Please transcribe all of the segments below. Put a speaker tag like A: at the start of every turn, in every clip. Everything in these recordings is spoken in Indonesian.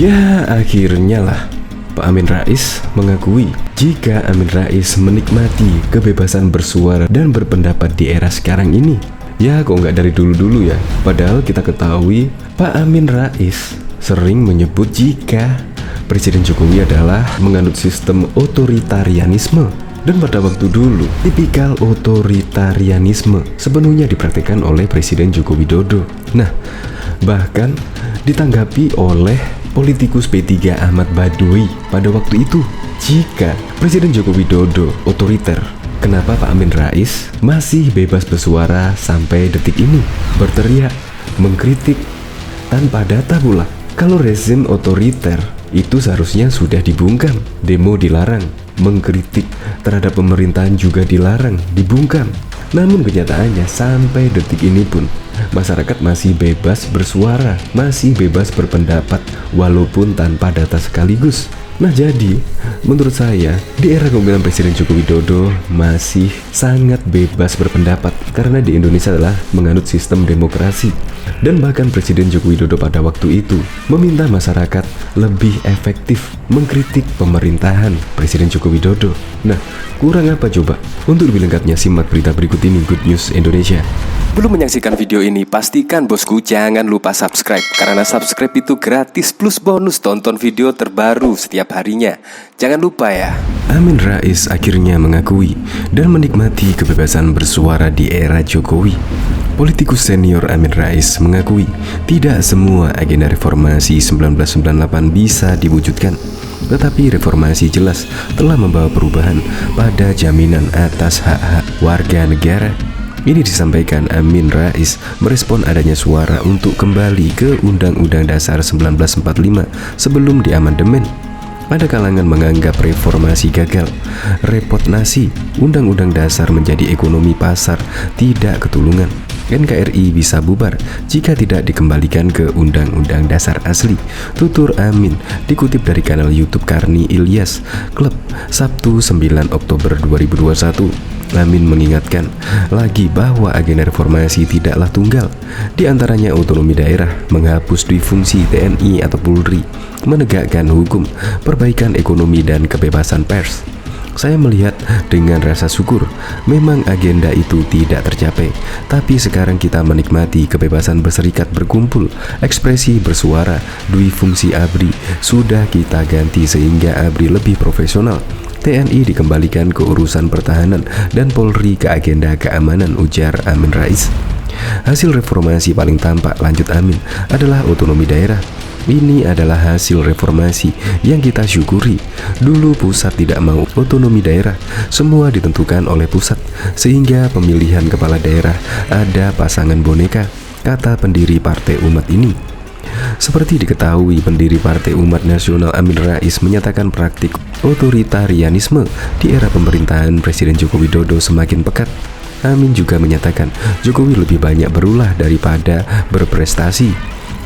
A: Ya akhirnya lah Pak Amin Rais mengakui jika Amin Rais menikmati kebebasan bersuara dan berpendapat di era sekarang ini. Ya kok nggak dari dulu-dulu ya. Padahal kita ketahui Pak Amin Rais sering menyebut jika Presiden Jokowi adalah menganut sistem otoritarianisme. Dan pada waktu dulu, tipikal otoritarianisme sepenuhnya dipraktikkan oleh Presiden Joko Widodo. Nah, bahkan ditanggapi oleh politikus P3 Ahmad Badawi pada waktu itu, jika Presiden Joko Widodo otoriter, kenapa Pak Amin Rais masih bebas bersuara sampai detik ini, berteriak, mengkritik tanpa data pula? Kalau rezim otoriter itu seharusnya sudah dibungkam, demo dilarang, mengkritik terhadap pemerintahan juga dilarang, dibungkam. Namun kenyataannya sampai detik ini pun masyarakat masih bebas bersuara, masih bebas berpendapat walaupun tanpa data sekaligus. Nah jadi, menurut saya di era kepemimpinan Presiden Joko Widodo masih sangat bebas berpendapat karena di Indonesia adalah menganut sistem demokrasi. Dan bahkan Presiden Joko Widodo pada waktu itu meminta masyarakat lebih efektif mengkritik pemerintahan Presiden Joko Widodo. Nah, kurang apa coba? Untuk lebih lengkapnya simak berita berikut ini Good News Indonesia.
B: Belum menyaksikan video ini, pastikan bosku jangan lupa subscribe. Karena subscribe itu gratis plus bonus tonton video terbaru setiap harinya. Jangan lupa ya.
A: Amin Rais akhirnya mengakui dan menikmati kebebasan bersuara di era Jokowi. Politikus senior Amin Rais mengakui tidak semua agenda reformasi 1998 bisa diwujudkan. Tetapi reformasi jelas telah membawa perubahan pada jaminan atas hak-hak warga negara. Ini disampaikan Amin Rais merespon adanya suara untuk kembali ke Undang-Undang Dasar 1945 sebelum diamandemen. Ada kalangan menganggap reformasi gagal, repot nasi, Undang-Undang Dasar menjadi ekonomi pasar tidak ketulungan. NKRI bisa bubar jika tidak dikembalikan ke Undang-Undang Dasar asli, tutur Amin dikutip dari kanal YouTube Karni Ilyas Club Sabtu 9 Oktober 2021. Amin mengingatkan lagi bahwa agenda reformasi tidaklah tunggal, di antaranya otonomi daerah, menghapus difungsi TNI atau Polri, menegakkan hukum, perbaikan ekonomi dan kebebasan pers. Saya melihat dengan rasa syukur memang agenda itu tidak tercapai, tapi sekarang kita menikmati kebebasan berserikat, berkumpul, ekspresi, bersuara, dui fungsi ABRI sudah kita ganti sehingga ABRI lebih profesional. TNI dikembalikan ke urusan pertahanan dan Polri ke agenda keamanan, ujar Amin Rais. Hasil reformasi paling tampak, lanjut Amin, adalah otonomi daerah. Ini adalah hasil reformasi yang kita syukuri. Dulu pusat tidak mau otonomi daerah, semua ditentukan oleh pusat, sehingga pemilihan kepala daerah ada pasangan boneka, kata pendiri Partai Umat ini. Seperti diketahui, pendiri Partai Umat Nasional Amin Rais menyatakan praktik otoritarianisme di era pemerintahan Presiden Joko Widodo semakin pekat. Amin juga menyatakan Jokowi lebih banyak berulah daripada berprestasi.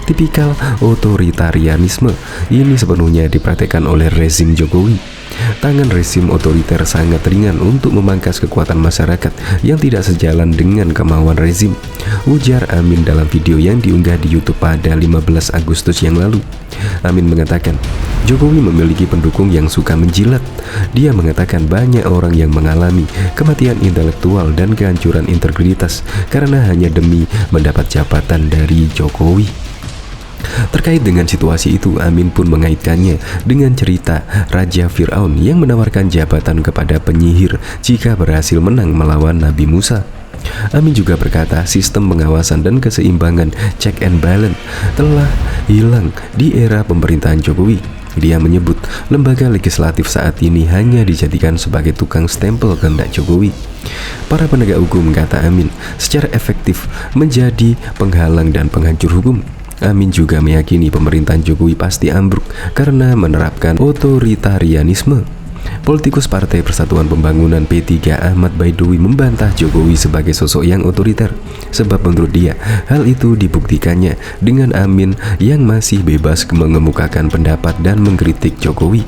A: Tipikal otoritarianisme ini sepenuhnya dipraktekkan oleh rezim Jokowi. Tangan rezim otoriter sangat ringan untuk memangkas kekuatan masyarakat yang tidak sejalan dengan kemauan rezim, ujar Amin dalam video yang diunggah di YouTube pada 15 Agustus yang lalu. Amin mengatakan Jokowi memiliki pendukung yang suka menjilat. Dia mengatakan banyak orang yang mengalami kematian intelektual dan kehancuran integritas karena hanya demi mendapat jabatan dari Jokowi. Terkait dengan situasi itu, Amin pun mengaitkannya dengan cerita Raja Fir'aun yang menawarkan jabatan kepada penyihir jika berhasil menang melawan Nabi Musa. Amin juga berkata sistem pengawasan dan keseimbangan check and balance telah hilang di era pemerintahan Jokowi. Dia menyebut lembaga legislatif saat ini hanya dijadikan sebagai tukang stempel kehendak Jokowi. Para penegak hukum, kata Amin, secara efektif menjadi penghalang dan penghancur hukum. Amin juga meyakini pemerintahan Jokowi pasti ambruk karena menerapkan otoritarianisme. Politikus Partai Persatuan Pembangunan P3 Ahmad Badawi membantah Jokowi sebagai sosok yang otoriter, sebab menurut dia hal itu dibuktikannya dengan Amin yang masih bebas mengemukakan pendapat dan mengkritik Jokowi.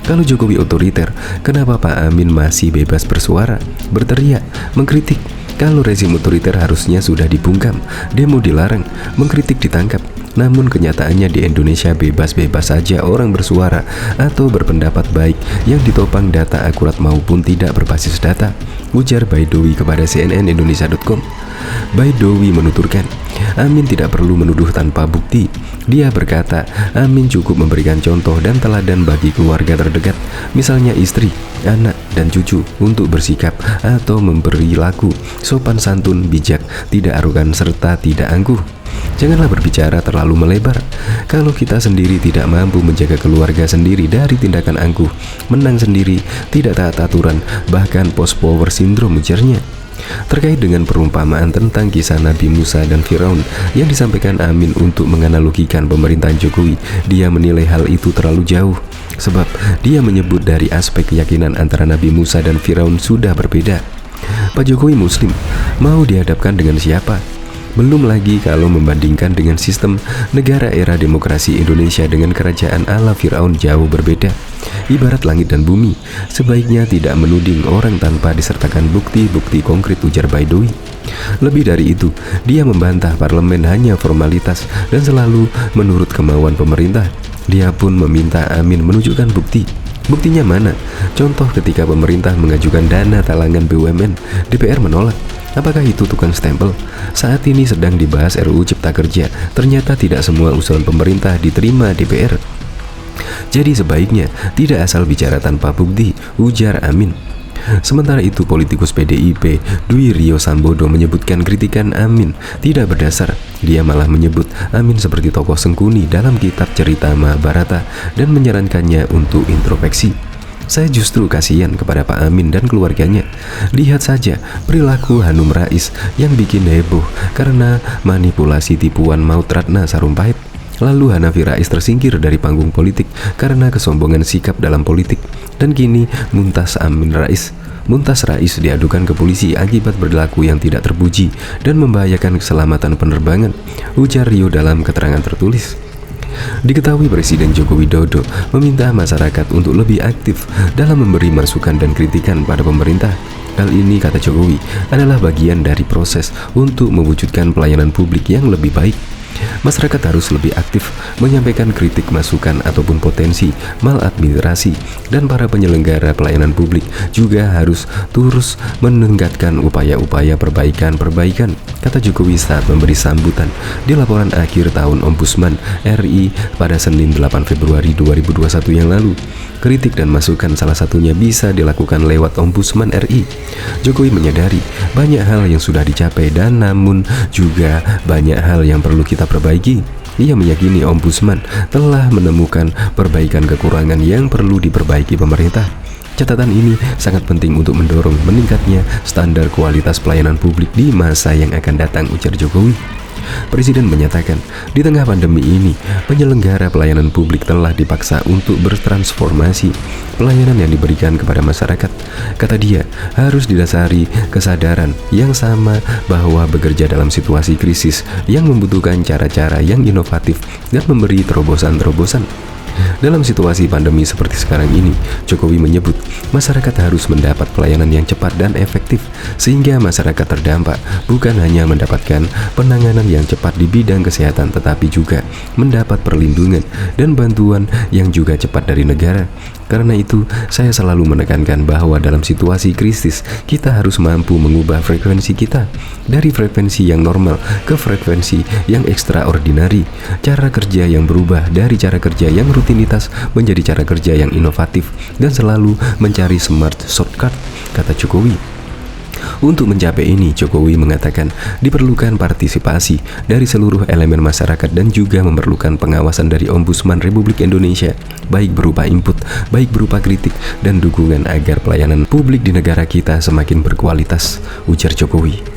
A: Kalau Jokowi otoriter, kenapa Pak Amin masih bebas bersuara, berteriak, mengkritik? Kalau rezim otoriter harusnya sudah dibungkam, demo dilarang, mengkritik ditangkap. Namun kenyataannya di Indonesia bebas-bebas saja orang bersuara atau berpendapat baik yang ditopang data akurat maupun tidak berbasis data, ujar Baidowi kepada cnnindonesia.com. Baidowi menuturkan, Amin tidak perlu menuduh tanpa bukti. Dia berkata, Amin cukup memberikan contoh dan teladan bagi keluarga terdekat, misalnya istri, anak, dan cucu untuk bersikap atau memberi laku sopan santun, bijak, tidak arogan, serta tidak angkuh. Janganlah berbicara terlalu melebar. Kalau kita sendiri tidak mampu menjaga keluarga sendiri dari tindakan angkuh, menang sendiri, tidak taat aturan, bahkan post power syndrome, ujarnya. Terkait dengan perumpamaan tentang kisah Nabi Musa dan Firaun yang disampaikan Amin untuk menganalogikan pemerintahan Jokowi, dia menilai hal itu terlalu jauh. Sebab dia menyebut dari aspek keyakinan antara Nabi Musa dan Firaun sudah berbeda. Pak Jokowi Muslim, mau dihadapkan dengan siapa? Belum lagi kalau membandingkan dengan sistem negara era demokrasi Indonesia dengan kerajaan ala Firaun jauh berbeda. Ibarat langit dan bumi, sebaiknya tidak menuding orang tanpa disertakan bukti-bukti konkret, ujar Baidowi. Lebih dari itu, dia membantah parlemen hanya formalitas dan selalu menurut kemauan pemerintah. Dia pun meminta Amin menunjukkan bukti. Buktinya mana? Contoh ketika pemerintah mengajukan dana talangan BUMN, DPR menolak. Apakah itu tukang stempel? Saat ini sedang dibahas RUU Cipta Kerja. Ternyata tidak semua usulan pemerintah diterima DPR. Jadi sebaiknya tidak asal bicara tanpa bukti, ujar Amin. Sementara itu, politikus PDIP Dwi Rio Sambodo menyebutkan kritikan Amin tidak berdasar. Dia malah menyebut Amin seperti tokoh Sengkuni dalam kitab cerita Mahabharata dan menyarankannya untuk introspeksi. Saya justru kasihan kepada Pak Amin dan keluarganya. Lihat saja perilaku Hanum Rais yang bikin heboh karena manipulasi tipuan Maut Ratna Sarumpait. Lalu Hanafi Rais tersingkir dari panggung politik karena kesombongan sikap dalam politik. Dan kini Mumtaz Rais diadukan ke polisi akibat berlaku yang tidak terpuji dan membahayakan keselamatan penerbangan, ujar Rio dalam keterangan tertulis. Diketahui Presiden Joko Widodo meminta masyarakat untuk lebih aktif dalam memberi masukan dan kritikan pada pemerintah. Hal ini, kata Jokowi, adalah bagian dari proses untuk mewujudkan pelayanan publik yang lebih baik. Masyarakat harus lebih aktif menyampaikan kritik, masukan, ataupun potensi maladministrasi, dan para penyelenggara pelayanan publik juga harus terus meningkatkan upaya-upaya perbaikan, kata Jokowi saat memberi sambutan di laporan akhir tahun Ombudsman RI pada Senin 8 Februari 2021 yang lalu. Kritik dan masukan salah satunya bisa dilakukan lewat Ombudsman RI. Jokowi menyadari banyak hal yang sudah dicapai dan namun juga banyak hal yang perlu kita perbaiki. Ia meyakini Ombudsman telah menemukan perbaikan kekurangan yang perlu diperbaiki pemerintah. Catatan ini sangat penting untuk mendorong meningkatnya standar kualitas pelayanan publik di masa yang akan datang, ujar Jokowi. Presiden menyatakan, di tengah pandemi ini, penyelenggara pelayanan publik telah dipaksa untuk bertransformasi. Pelayanan yang diberikan kepada masyarakat, kata dia, harus didasari kesadaran yang sama bahwa bekerja dalam situasi krisis yang membutuhkan cara-cara yang inovatif dan memberi terobosan-terobosan. Dalam situasi pandemi seperti sekarang ini, Jokowi menyebut masyarakat harus mendapat pelayanan yang cepat dan efektif, sehingga masyarakat terdampak bukan hanya mendapatkan penanganan yang cepat di bidang kesehatan, tetapi juga mendapat perlindungan dan bantuan yang juga cepat dari negara. Karena itu, saya selalu menekankan bahwa dalam situasi krisis, kita harus mampu mengubah frekuensi kita dari frekuensi yang normal ke frekuensi yang ekstraordinari. Cara kerja yang berubah dari cara kerja yang rutinitas menjadi cara kerja yang inovatif dan selalu mencari smart shortcut, kata Jokowi. Untuk mencapai ini, Jokowi mengatakan diperlukan partisipasi dari seluruh elemen masyarakat dan juga memerlukan pengawasan dari Ombudsman Republik Indonesia, baik berupa input, baik berupa kritik dan dukungan agar pelayanan publik di negara kita semakin berkualitas, ujar Jokowi.